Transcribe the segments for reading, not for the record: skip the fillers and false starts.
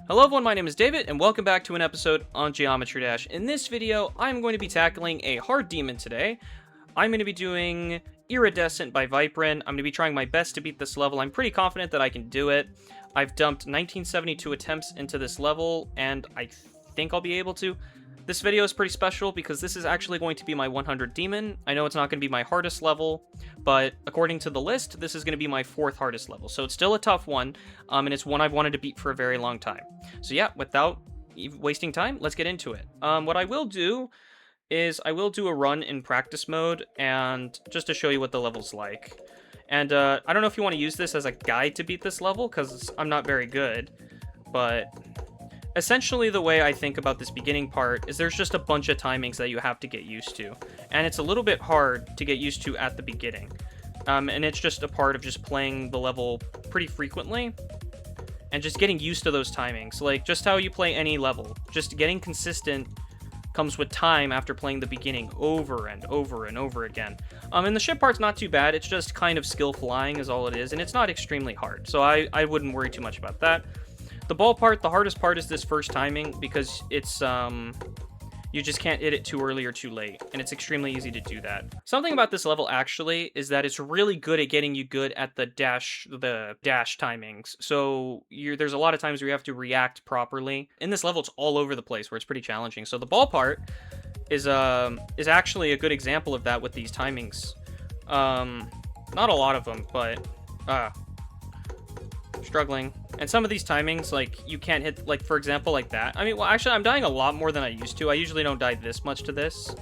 Hello everyone, my name is David, and welcome back to an episode on Geometry Dash. In this video, I'm going to be tackling a hard demon today. I'm going to be doing Iridescent by Viprin. I'm going to be trying my best to beat this level. I'm pretty confident that I can do it. I've dumped 1972 attempts into this level, and I think I'll be able to. This video is pretty special because this is actually going to be my 100 demon. I know it's not going to be my hardest level, but according to the list, this is going to be my 4th hardest level. So it's still a tough one, and it's one I've wanted to beat for a very long time. So yeah, without wasting time, let's get into it. What I will do is I will do a run in practice mode, and just to show you what the level's like. And I don't know if you want to use this as a guide to beat this level, because I'm not very good, but essentially, the way I think about this beginning part is there's just a bunch of timings that you have to get used to, and it's a little bit hard to get used to at the beginning. And it's just a part of just playing the level pretty frequently, and just getting used to those timings. Like, just how you play any level. Just getting consistent comes with time after playing the beginning over and over and over again. And the ship part's not too bad, it's just kind of skill flying is all it is, and it's not extremely hard, so I wouldn't worry too much about that. The ball part, the hardest part is this first timing, because it's, you just can't hit it too early or too late, and it's extremely easy to do that. Something about this level, actually, is that it's really good at getting you good at the dash timings. So there's a lot of times where you have to react properly. In this level, it's all over the place, where it's pretty challenging. So the ball part is actually a good example of that with these timings. Not a lot of them, but, struggling. And some of these timings, like, you can't hit, like, for example, like that. I mean, well, actually, I'm dying a lot more than I used to. I usually don't die this much to this,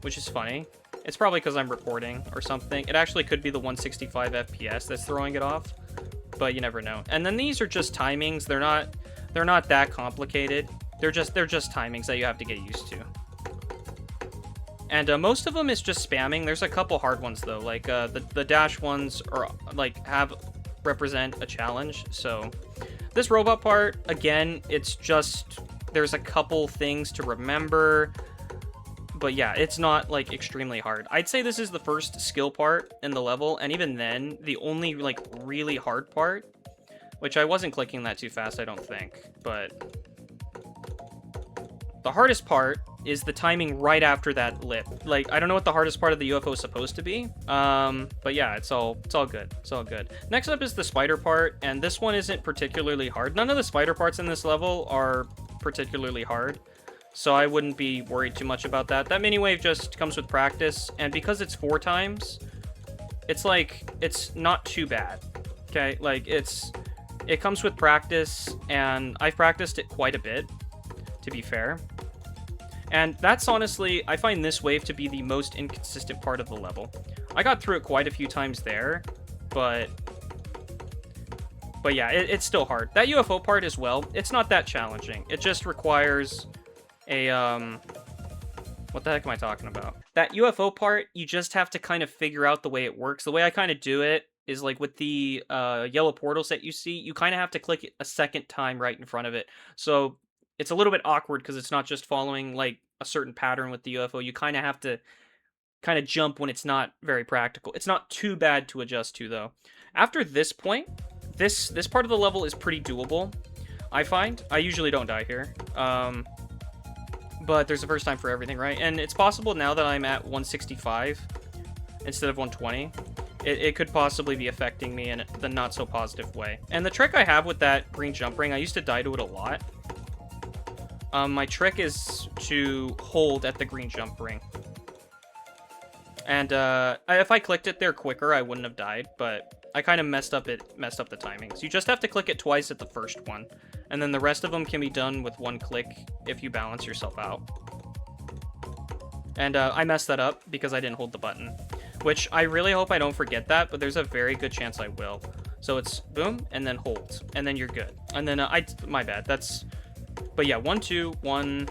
which is funny. It's probably because I'm recording or something. It actually could be the 165 FPS that's throwing it off, but you never know. And then these are just timings. They're not that complicated. They're just timings that you have to get used to. And most of them is just spamming. There's a couple hard ones though. Like the dash ones are like represent a challenge. So this robot part, again, it's just, there's a couple things to remember, but yeah, it's not like extremely hard. I'd say this is the first skill part in the level, and even then, the only like really hard part, which I wasn't clicking that too fast, I don't think, but the hardest part is the timing right after that lip. Like, I don't know what the hardest part of the UFO is supposed to be, but yeah, it's all good. It's all good. Next up is the spider part, and this one isn't particularly hard. None of the spider parts in this level are particularly hard, so I wouldn't be worried too much about that. That mini wave just comes with practice, and because it's 4 times, it's like, it's not too bad. Okay, like, it comes with practice, and I've practiced it quite a bit, to be fair. And that's honestly, I find this wave to be the most inconsistent part of the level. I got through it quite a few times there, but yeah, it's still hard. That UFO part as well, it's not that challenging. It just requires a, what the heck am I talking about? That UFO part, you just have to kind of figure out the way it works. The way I kind of do it is like with the yellow portals that you see, you kind of have to click it a second time right in front of it. So it's a little bit awkward because it's not just following like a certain pattern with the UFO. You kind of have to kind of jump when it's not very practical. It's not too bad to adjust to though. After this point, this part of the level is pretty doable, I find. I usually don't die here. But there's a first time for everything, right? And it's possible now that I'm at 165 instead of 120. It could possibly be affecting me in the not so positive way. And the trick I have with that green jump ring, I used to die to it a lot. My trick is to hold at the green jump ring. And if I clicked it there quicker, I wouldn't have died, but I kind of messed up the timings. You just have to click it twice at the first one, and then the rest of them can be done with one click if you balance yourself out. And I messed that up because I didn't hold the button, which I really hope I don't forget that, but there's a very good chance I will. So it's boom, and then hold, and then you're good. And then my bad, but yeah, 1, 2, 1,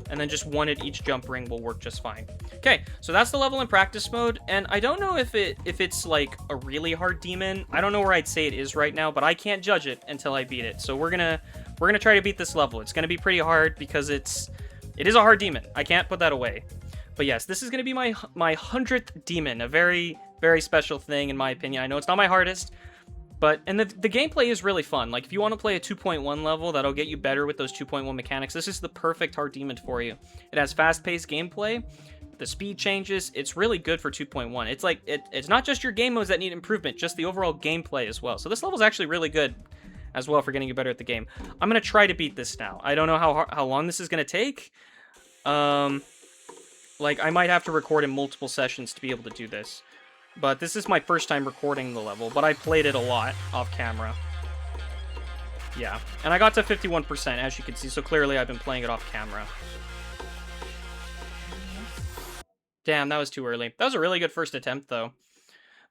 and then just 1 at each jump ring will work just fine. Okay, so that's the level in practice mode, and I don't know if it's like a really hard demon. I don't know where I'd say it is right now, but I can't judge it until I beat it. So we're gonna try to beat this level. It's gonna be pretty hard because it is a hard demon. I can't put that away. But yes, this is gonna be my 100th demon, a very, very special thing in my opinion. I know it's not my hardest, And the gameplay is really fun. Like, if you want to play a 2.1 level that'll get you better with those 2.1 mechanics, this is the perfect hard demon for you. It has fast-paced gameplay, the speed changes, it's really good for 2.1. It's like, it's not just your game modes that need improvement, just the overall gameplay as well. So this level's actually really good as well for getting you better at the game. I'm going to try to beat this now. I don't know how long this is going to take. Like, I might have to record in multiple sessions to be able to do this. But this is my first time recording the level, but I played it a lot off camera. Yeah, and I got to 51%, as you can see, so clearly I've been playing it off camera. Damn, that was too early. That was a really good first attempt, though.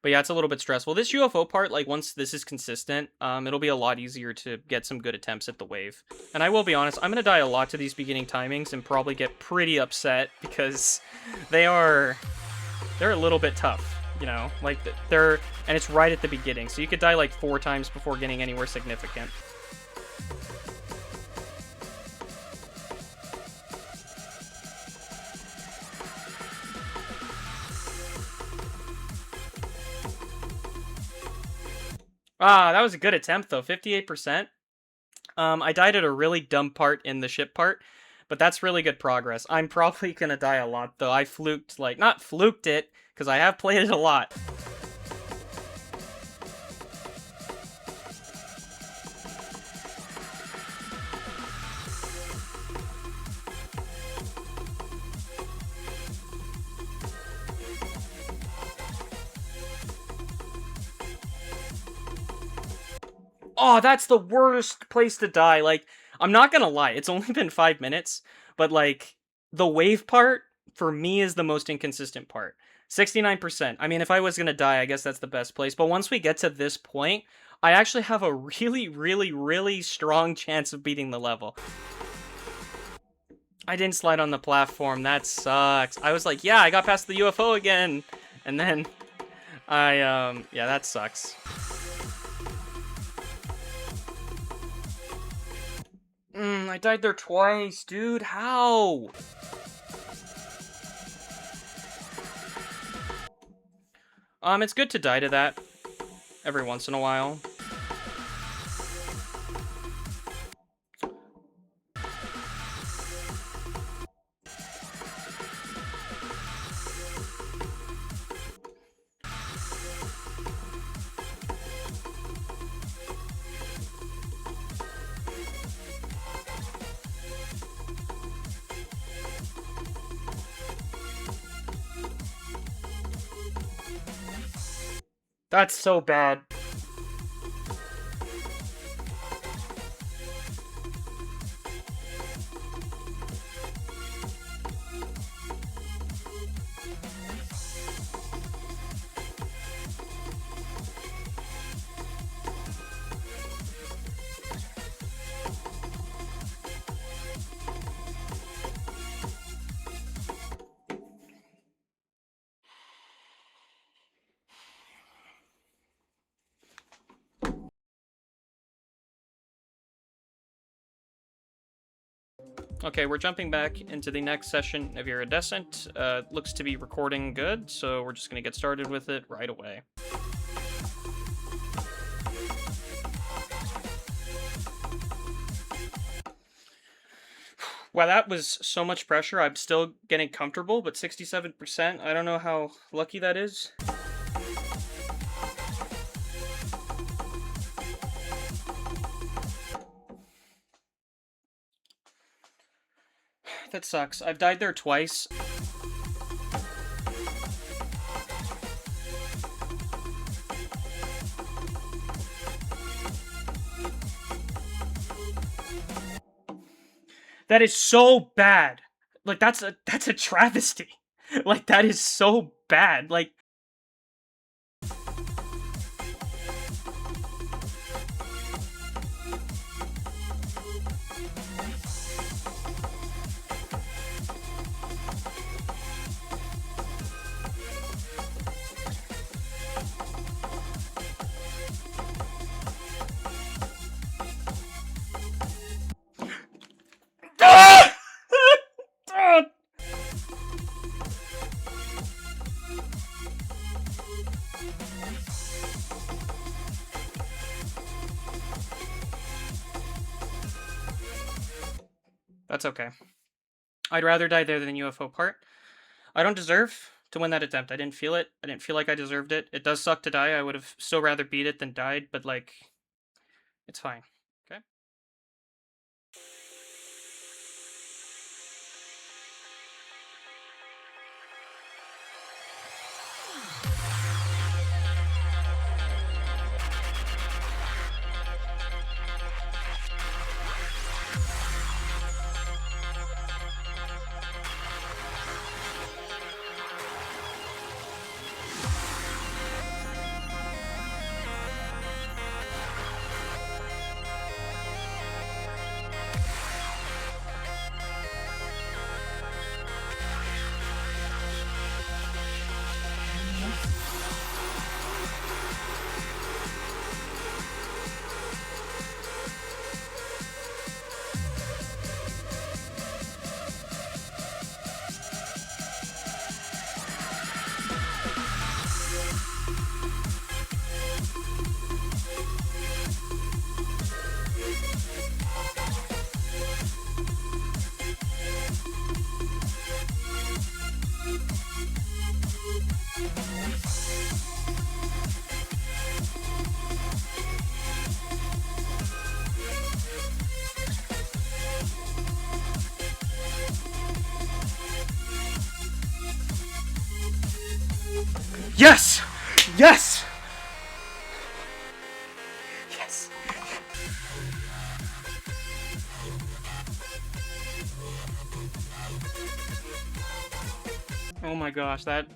But yeah, it's a little bit stressful. This UFO part, like, once this is consistent, it'll be a lot easier to get some good attempts at the wave. And I will be honest, I'm gonna die a lot to these beginning timings and probably get pretty upset, because they're a little bit tough. You know, like, and it's right at the beginning, so you could die like 4 times before getting anywhere significant. Ah, that was a good attempt, though. 58%. I died at a really dumb part in the ship part, but that's really good progress. I'm probably gonna die a lot, though. I fluked, like, not fluked it, because I have played it a lot. Oh, that's the worst place to die. Like, I'm not gonna lie, it's only been 5 minutes, but, like, the wave part, for me, is the most inconsistent part. 69%. I mean, if I was gonna die, I guess that's the best place, but once we get to this point, I actually have a really, really, really strong chance of beating the level. I didn't slide on the platform, that sucks. I was like, yeah, I got past the UFO again, and then yeah, that sucks. I died there twice, dude. How? It's good to die to that every once in a while. That's so bad. Okay, we're jumping back into the next session of Iridescent. Looks to be recording good, so we're just gonna get started with it right away. Wow, that was so much pressure. I'm still getting comfortable, but 67%, I don't know how lucky that is. That sucks. I've died there twice. That is so bad. Like, that's a travesty. Like, that is so bad. Like, That's okay. I'd rather die there than UFO part. I don't deserve to win that attempt. I didn't feel it. I didn't feel like I deserved it. It does suck to die. I would have still rather beat it than died, but like, it's fine. Okay. Yes! Yes! Yes! Oh my gosh, that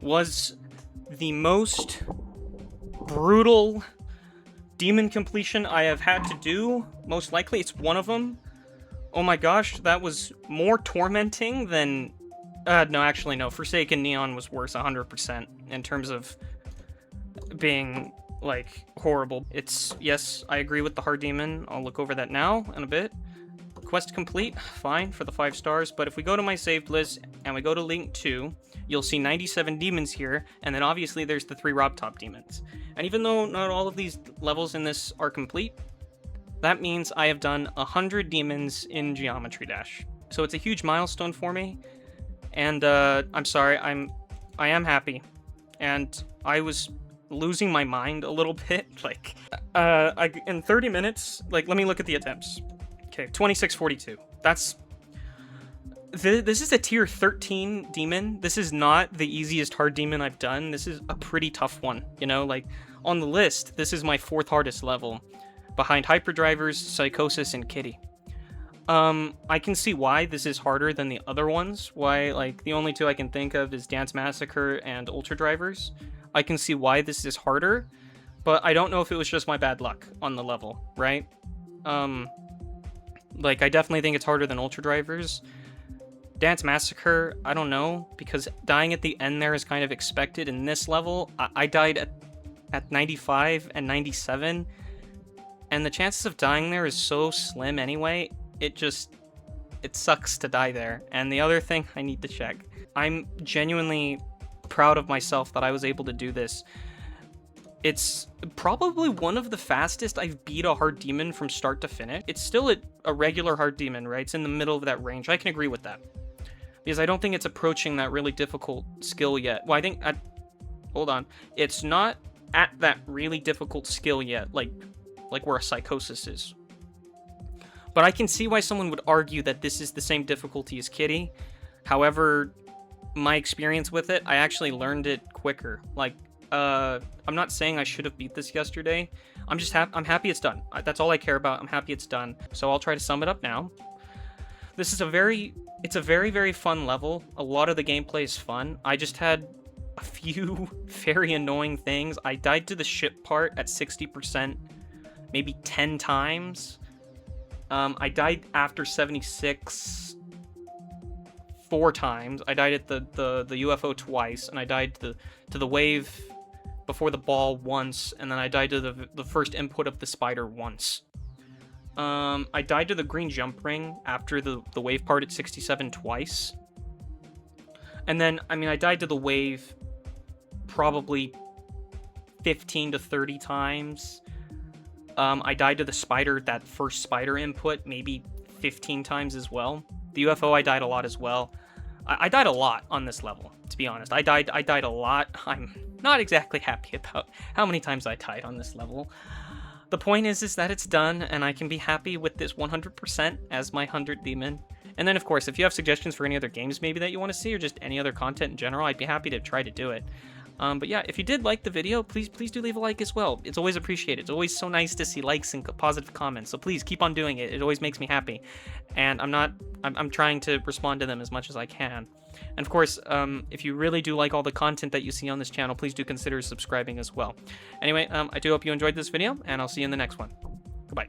was the most brutal demon completion I have had to do. Most likely, it's one of them. Oh my gosh, that was more tormenting than... no, actually, no. Forsaken Neon was worse 100% in terms of being, like, horrible. It's... Yes, I agree with the hard demon. I'll look over that now in a bit. Quest complete. Fine, for the 5 stars. But if we go to my saved list and we go to Link 2, you'll see 97 demons here, and then obviously there's the 3 Rob Top demons. And even though not all of these levels in this are complete, that means I have done 100 demons in Geometry Dash. So it's a huge milestone for me. And I'm sorry, I am happy. And I was losing my mind a little bit. Like, in 30 minutes, like, let me look at the attempts. Okay, 2642. That's... This is a tier 13 demon. This is not the easiest hard demon I've done. This is a pretty tough one, you know? Like, on the list, this is my 4th hardest level, behind Hyperdrivers, Psychosis, and Kitty. I can see why this is harder than the other ones. Why, like, the only 2 I can think of is Dance Massacre and Ultra Drivers. I can see why this is harder, but I don't know if it was just my bad luck on the level, right? Like, I definitely think it's harder than Ultra Drivers. Dance Massacre, I don't know, because dying at the end there is kind of expected. In this level, I died at 95 and 97, and the chances of dying there is so slim anyway, it sucks to die there. And the other thing I need to check, I'm genuinely proud of myself that I was able to do this. It's probably one of the fastest I've beat a hard demon from start to finish. It's still a regular hard demon, right? It's in the middle of that range. I can agree with that. Because I don't think it's approaching that really difficult skill yet. Well, I think... hold on. It's not at that really difficult skill yet, like where a Psychosis is. But I can see why someone would argue that this is the same difficulty as Kitty. However, my experience with it, I actually learned it quicker. Like, I'm not saying I should have beat this yesterday. I'm just I'm happy it's done. That's all I care about. I'm happy it's done. So I'll try to sum it up now. This is it's a very, very fun level. A lot of the gameplay is fun. I just had a few very annoying things. I died to the ship part at 60%, maybe 10 times. I died after 76 4 times. I died at the UFO twice, and I died to the wave before the ball once, and then I died to the first input of the spider once. I died to the green jump ring after the wave part at 67 twice. And then, I mean, I died to the wave probably 15 to 30 times. I died to the spider, that first spider input, maybe 15 times as well. The UFO, I died a lot as well. I died a lot on this level, to be honest. I died a lot. I'm not exactly happy about how many times I died on this level. The point is that it's done, and I can be happy with this 100% as my 100th demon. And then, of course, if you have suggestions for any other games maybe that you want to see, or just any other content in general, I'd be happy to try to do it. But yeah, if you did like the video, please do leave a like as well. It's always appreciated. It's always so nice to see likes and positive comments. So please keep on doing it. It always makes me happy. And I'm trying to respond to them as much as I can. And of course, if you really do like all the content that you see on this channel, please do consider subscribing as well. Anyway, I do hope you enjoyed this video, and I'll see you in the next one. Goodbye.